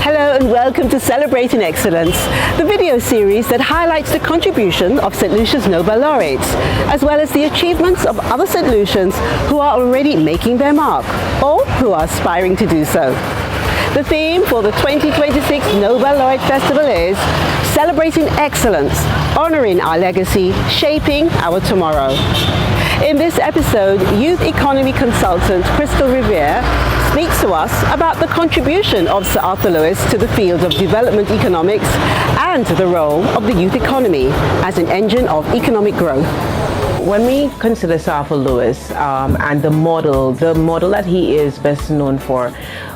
Hello and welcome to Celebrating Excellence, the video series that highlights the contribution of St. Lucia's Nobel laureates, as well as the achievements of other St. Lucians who are already making their mark, or who are aspiring to do so. The theme for the 2026 Nobel Laureate Festival is Celebrating Excellence, honoring our legacy, shaping our tomorrow. In this episode, youth economy consultant Khyrstal Riviere speaks to us about the contribution of Sir Arthur Lewis to the field of development economics and the role of the youth economy as an engine of economic growth. When we consider Sir Arthur Lewis and the model that he is best known for,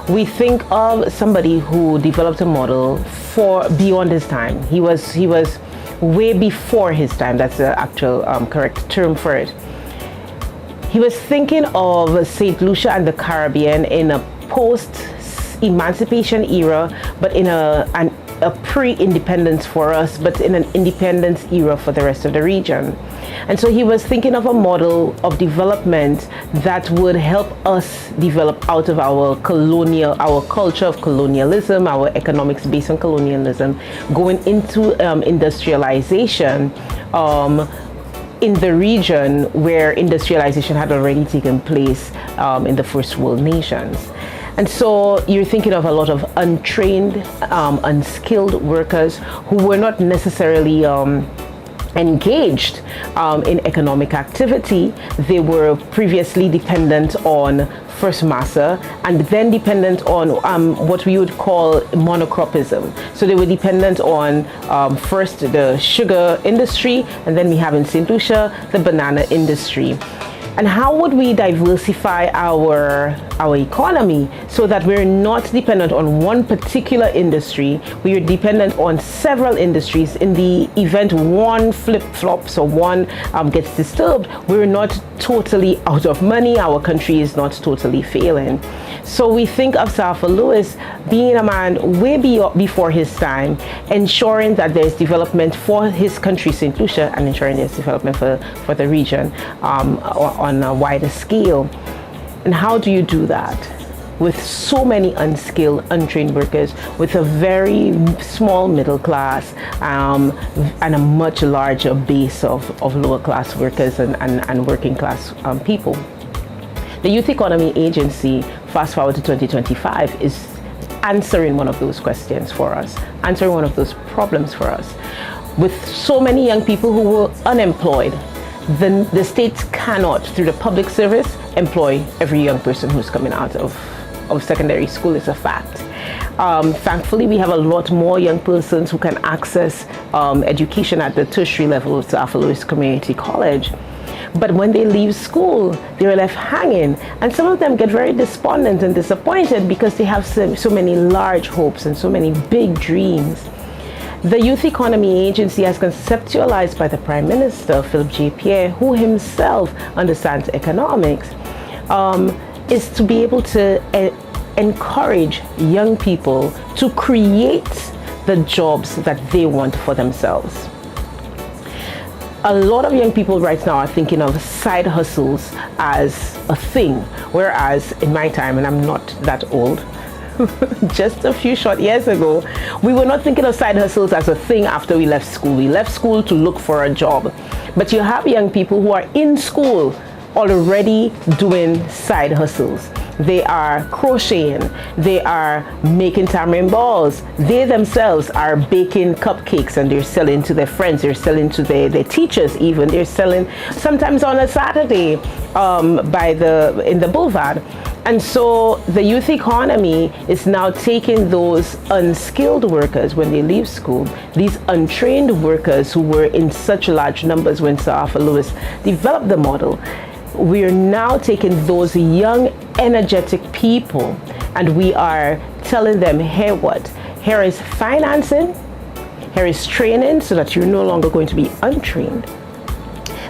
we think of somebody who developed a model for beyond his time. He was way before his time. That's the actual correct term for it. He was thinking of St. Lucia and the Caribbean in a post-emancipation era, but in a pre-independence for us, but in an independence era for the rest of the region. And so he was thinking of a model of development that would help us develop out of our culture of colonialism, our economics based on colonialism, going into industrialization in the region where industrialization had already taken place in the first world nations. And so you're thinking of a lot of untrained, unskilled workers who were not necessarily engaged in economic activity. They were previously dependent on first massa and then dependent on what we would call monocropism. So they were dependent on first the sugar industry, and then we have in St. Lucia the banana industry. And how would we diversify our economy so that we're not dependent on one particular industry? We are dependent on several industries. In the event one flip-flops or one gets disturbed, we're not totally out of money. Our country is not totally failing. So we think of Sir Arthur Lewis being a man way before his time, ensuring that there's development for his country, St. Lucia, and ensuring there's development for the region on a wider scale. And how do you do that with so many unskilled, untrained workers, with a very small middle class and a much larger base of lower class workers and working class people? The Youth Economy Agency, fast forward to 2025, is answering one of those questions for us, answering one of those problems for us. With so many young people who were unemployed, the state cannot, through the public service, employ every young person who's coming out of secondary school. Is a fact. Thankfully, we have a lot more young persons who can access education at the tertiary level of Sir Arthur Lewis Community College. But when they leave school, they're left hanging, and some of them get very despondent and disappointed because they have so many large hopes and so many big dreams. The Youth Economy Agency, as conceptualized by the Prime Minister, Philip J. Pierre, who himself understands economics, is to be able to encourage young people to create the jobs that they want for themselves. A lot of young people right now are thinking of side hustles as a thing, whereas in my time, and I'm not that old, just a few short years ago, we were not thinking of side hustles as a thing after we left school. We left school to look for a job. But you have young people who are in school already doing side hustles. They are crocheting, they are making tamarind balls, they themselves are baking cupcakes and they're selling to their friends, they're selling to their teachers even, they're selling sometimes on a Saturday in the boulevard. And so the youth economy is now taking those unskilled workers when they leave school, these untrained workers who were in such large numbers when Sir Arthur Lewis developed the model. We are now taking those young, energetic people and we are telling them, here is financing, here is training so that you're no longer going to be untrained.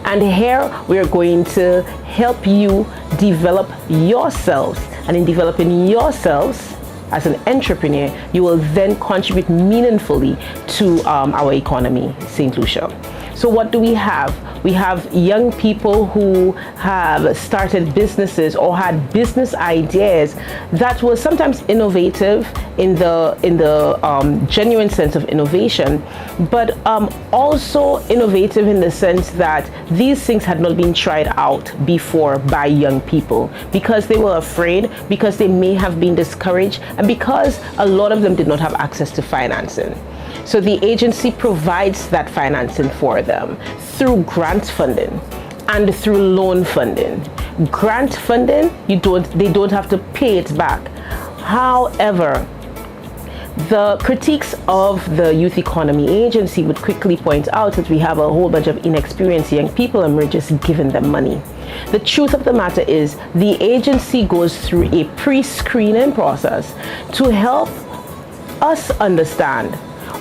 And here we are going to help you develop yourselves. And in developing yourselves as an entrepreneur, you will then contribute meaningfully to our economy, St. Lucia. So what do we have? We have young people who have started businesses or had business ideas that were sometimes innovative in the genuine sense of innovation, but also innovative in the sense that these things had not been tried out before by young people because they were afraid, because they may have been discouraged, and because a lot of them did not have access to financing. So the agency provides that financing for them through grant funding and through loan funding. Grant funding, they don't have to pay it back. However, the critiques of the Youth Economy Agency would quickly point out that we have a whole bunch of inexperienced young people and we're just giving them money. The truth of the matter is the agency goes through a pre-screening process to help us understand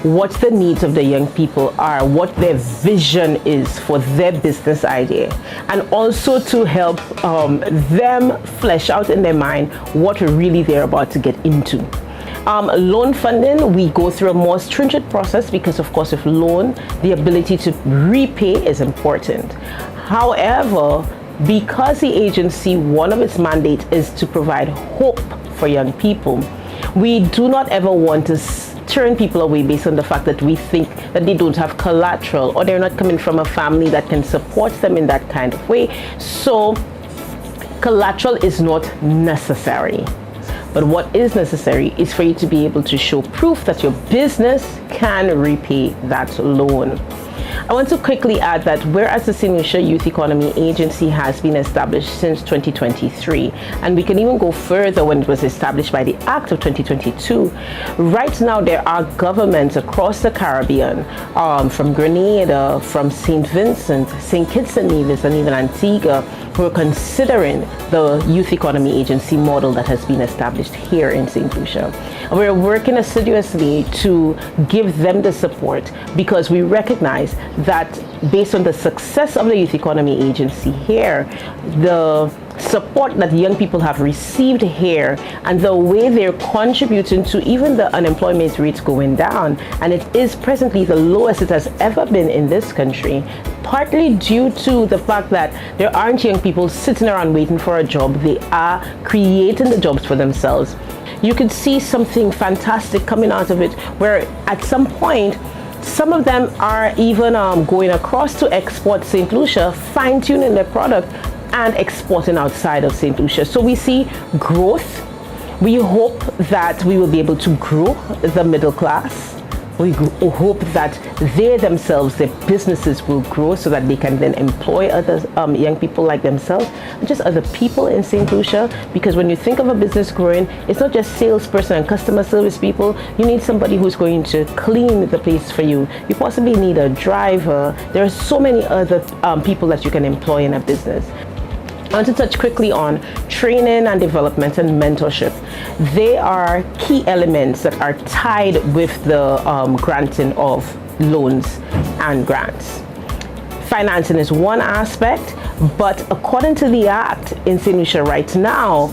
what the needs of the young people are, what their vision is for their business idea, and also to help them flesh out in their mind what really they're about to get into. Loan funding, we go through a more stringent process because, of course, with loan, the ability to repay is important. However, because the agency, one of its mandates is to provide hope for young people, we do not ever want to turn people away based on the fact that we think that they don't have collateral or they're not coming from a family that can support them in that kind of way. So collateral is not necessary. But what is necessary is for you to be able to show proof that your business can repay that loan. I want to quickly add that whereas the St. Lucia Youth Economy Agency has been established since 2023, and we can even go further when it was established by the Act of 2022, right now there are governments across the Caribbean, from Grenada, from St. Vincent, St. Kitts and Nevis, and even Antigua, who are considering the Youth Economy Agency model that has been established here in St. Lucia. And we're working assiduously to give them the support because we recognize that based on the success of the Youth Economy Agency here, the support that young people have received here and the way they're contributing to even the unemployment rates going down, and it is presently the lowest it has ever been in this country, partly due to the fact that there aren't young people sitting around waiting for a job. They are creating the jobs for themselves. You could see something fantastic coming out of it where at some point some of them are even going across to export St. Lucia, fine-tuning their product and exporting outside of St. Lucia. So we see growth. We hope that we will be able to grow the middle class. We hope that they themselves, their businesses will grow so that they can then employ other young people like themselves and just other people in St. Lucia. Because when you think of a business growing, it's not just salesperson and customer service people. You need somebody who's going to clean the place for you. You possibly need a driver. There are so many other people that you can employ in a business. I want to touch quickly on training and development and mentorship. They are key elements that are tied with the granting of loans and grants. Financing is one aspect, but according to the Act in St. Lucia right now,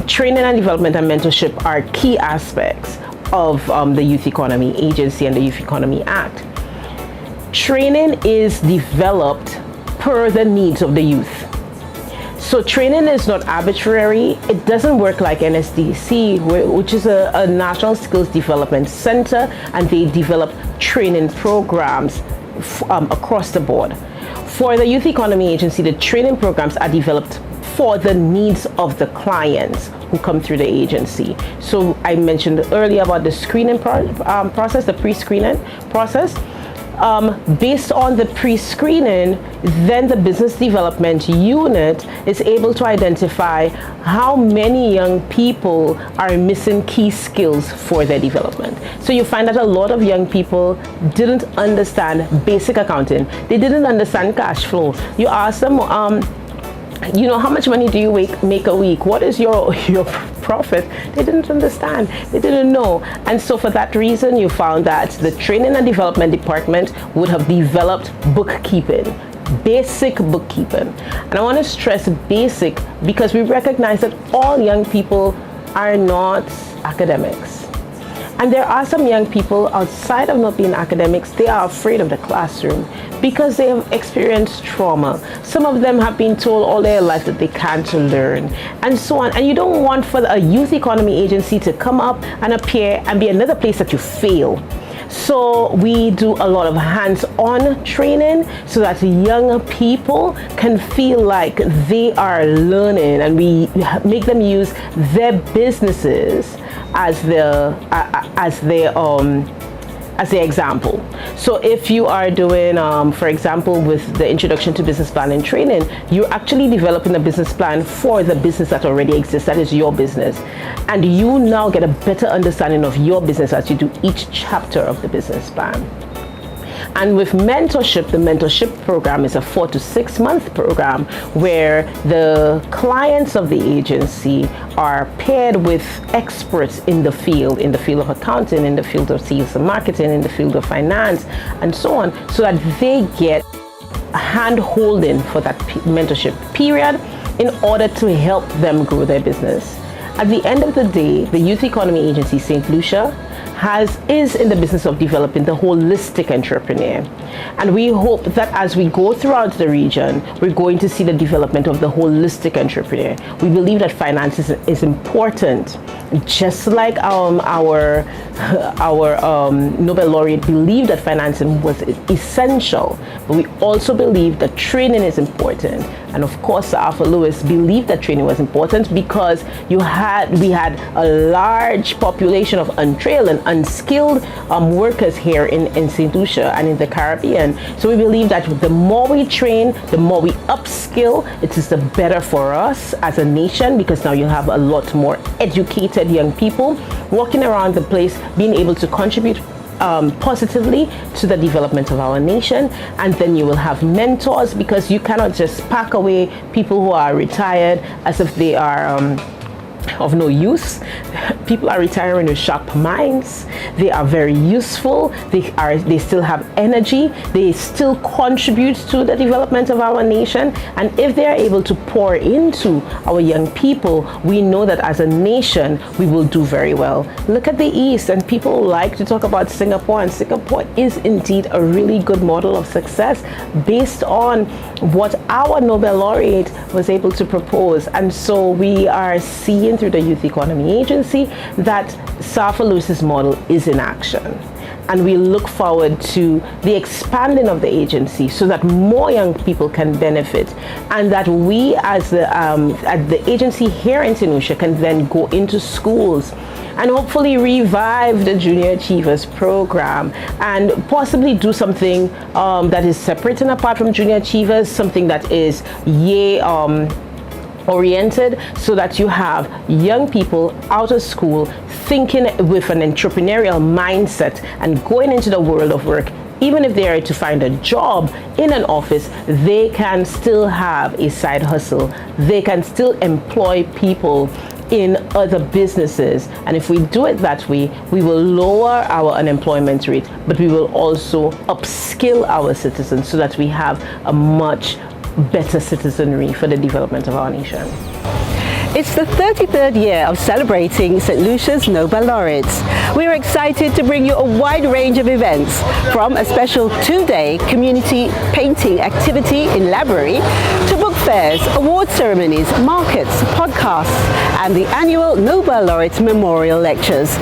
training and development and mentorship are key aspects of the Youth Economy Agency and the Youth Economy Act. Training is developed per the needs of the youth. So training is not arbitrary. It doesn't work like NSDC, which is a National Skills Development Center, and they develop training programs across the board. For the Youth Economy Agency, the training programs are developed for the needs of the clients who come through the agency. So I mentioned earlier about the screening process, the pre-screening process. Based on the pre-screening, then the business development unit is able to identify how many young people are missing key skills for their development. So you find that a lot of young people didn't understand basic accounting. They didn't understand cash flow. You ask them, how much money do you make a week? What is your profit? They didn't understand. They didn't know. And so for that reason, you found that the training and development department would have developed bookkeeping, basic bookkeeping. And I want to stress basic because we recognize that all young people are not academics. And there are some young people outside of not being academics, they are afraid of the classroom because they have experienced trauma. Some of them have been told all their life that they can't learn, and so on. And you don't want for a youth economy agency to come up and appear and be another place that you fail. So we do a lot of hands-on training so that young people can feel like they are learning, and we make them use their businesses as their example. So if you are doing, for example, with the introduction to business planning training, you're actually developing a business plan for the business that already exists, that is your business. And you now get a better understanding of your business as you do each chapter of the business plan. And with mentorship, the mentorship program is a 4 to 6 month program where the clients of the agency are paired with experts in the field of accounting, in the field of sales and marketing, in the field of finance, and so on, so that they get hand-holding for that mentorship period in order to help them grow their business. At the end of the day, the Youth Economy Agency St. Lucia is in the business of developing the holistic entrepreneur. And we hope that as we go throughout the region, we're going to see the development of the holistic entrepreneur. We believe that finance is important, just like our Nobel Laureate believed that financing was essential, but we also believe that training is important. And of course, Arthur Lewis believed that training was important because we had a large population of untrained and unskilled workers here in St. Lucia and in the Caribbean. So we believe that the more we train, the more we upskill, it is the better for us as a nation, because now you'll have a lot more educated young people walking around the place, being able to contribute positively to the development of our nation. And then you will have mentors, because you cannot just pack away people who are retired as if they are of no use. People are retiring with sharp minds. They are very useful. They still have energy. They still contribute to the development of our nation. And if they are able to pour into our young people, we know that as a nation, we will do very well. Look at the East, and people like to talk about Singapore, and Singapore is indeed a really good model of success based on what our Nobel laureate was able to propose. And so we are seeing through the Youth Economy Agency that Arthur Lewis's model is in action. And we look forward to the expanding of the agency so that more young people can benefit, and that we as the agency here in St. Lucia can then go into schools and hopefully revive the Junior Achievers program and possibly do something that is separate and apart from Junior Achievers, something that is oriented, so that you have young people out of school thinking with an entrepreneurial mindset and going into the world of work. Even if they are to find a job in an office, they can still have a side hustle. They can still employ people in other businesses. And if we do it that way, we will lower our unemployment rate, but we will also upskill our citizens so that we have a much better citizenry for the development of our nation. It's the 33rd year of celebrating St. Lucia's Nobel laureates. We're excited to bring you a wide range of events, from a special 2-day community painting activity in library to book fairs, award ceremonies, markets, podcasts, and the annual Nobel laureates memorial lectures.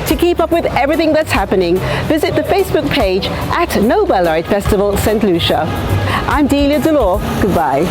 To keep up with everything that's happening, visit the Facebook page at Nobel Laureate Festival St. Lucia. I'm Delia Delore. Goodbye.